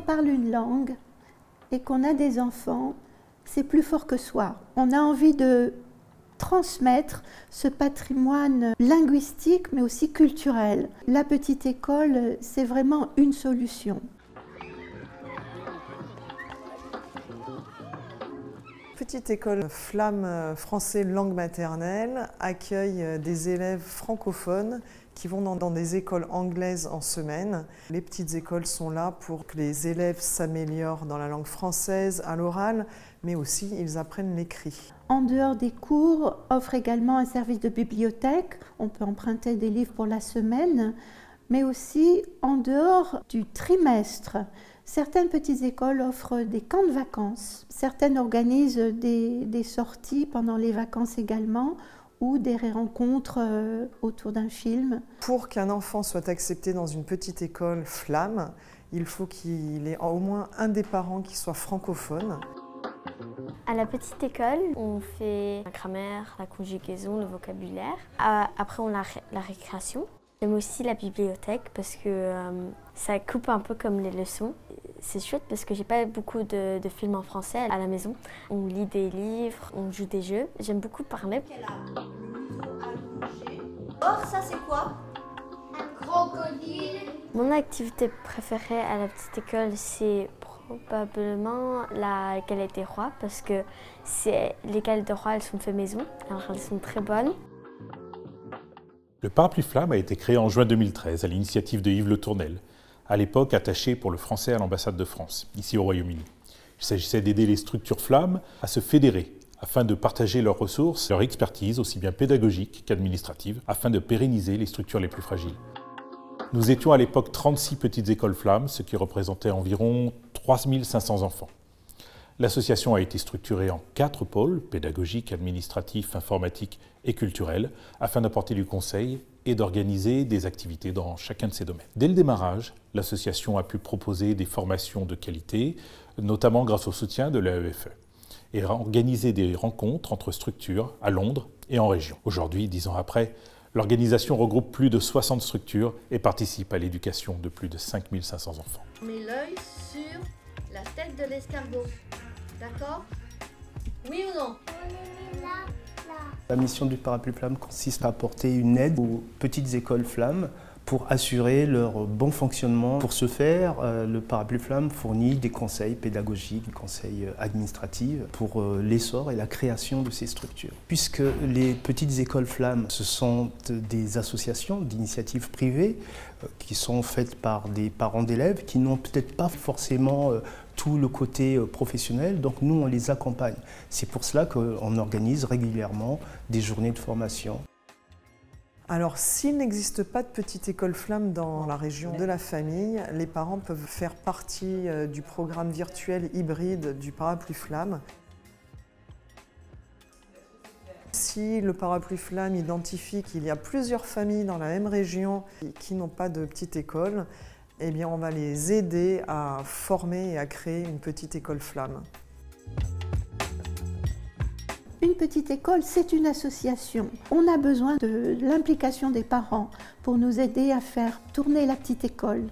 parle une langue et qu'on a des enfants, c'est plus fort que soi. On a envie de transmettre ce patrimoine linguistique mais aussi culturel. La petite école, c'est vraiment une solution. Petite école flamme français langue maternelle accueille des élèves francophones qui vont dans des écoles anglaises en semaine. Les petites écoles sont là pour que les élèves s'améliorent dans la langue française à l'oral, mais aussi ils apprennent l'écrit. En dehors des cours, offre également un service de bibliothèque. On peut emprunter des livres pour la semaine, mais aussi en dehors du trimestre. Certaines petites écoles offrent des camps de vacances. Certaines organisent des sorties pendant les vacances également, ou des rencontres autour d'un film. Pour qu'un enfant soit accepté dans une petite école flamme, il faut qu'il ait au moins un des parents qui soit francophone. À la petite école, on fait la grammaire, la conjugaison, le vocabulaire. Après, on a la récréation. J'aime aussi la bibliothèque parce que ça coupe un peu comme les leçons. C'est chouette parce que j'ai pas beaucoup de films en français à la maison. On lit des livres, on joue des jeux. J'aime beaucoup parler. Or, ça c'est quoi? Un crocodile. Mon activité préférée à la petite école, c'est probablement la galette des rois parce que les galettes des rois, elles sont faites maison. Alors elles sont très bonnes. Le Parapluie Flamme a été créé en juin 2013 à l'initiative de Yves Le Tournel, à l'époque attaché pour le français à l'ambassade de France, ici au Royaume-Uni. Il s'agissait d'aider les structures flammes à se fédérer, afin de partager leurs ressources, leur expertise, aussi bien pédagogique qu'administrative, afin de pérenniser les structures les plus fragiles. Nous étions à l'époque 36 petites écoles flammes, ce qui représentait environ 3500 enfants. L'association a été structurée en 4 pôles, pédagogiques, administratifs, informatiques et culturels, afin d'apporter du conseil et d'organiser des activités dans chacun de ces domaines. Dès le démarrage, l'association a pu proposer des formations de qualité, notamment grâce au soutien de l'AEFE, et organiser des rencontres entre structures à Londres et en région. Aujourd'hui, 10 ans après, l'organisation regroupe plus de 60 structures et participe à l'éducation de plus de 5500 enfants. On met l'œil sur la tête de l'escargot. D'accord? Oui ou non? La mission du Parapluie Flamme consiste à apporter une aide aux petites écoles flammes pour assurer leur bon fonctionnement. Pour ce faire, le Parapluie Flamme fournit des conseils pédagogiques, des conseils administratifs pour l'essor et la création de ces structures. Puisque les petites écoles flammes, ce sont des associations d'initiatives privées qui sont faites par des parents d'élèves qui n'ont peut-être pas forcément tout le côté professionnel, donc nous on les accompagne. C'est pour cela qu'on organise régulièrement des journées de formation. Alors, s'il n'existe pas de petite école flamme dans la région de la famille, les parents peuvent faire partie du programme virtuel hybride du Parapluie Flamme. Si le Parapluie Flamme identifie qu'il y a plusieurs familles dans la même région qui n'ont pas de petite école, eh bien on va les aider à former et à créer une petite école flamme. Une petite école, c'est une association. On a besoin de l'implication des parents pour nous aider à faire tourner la petite école.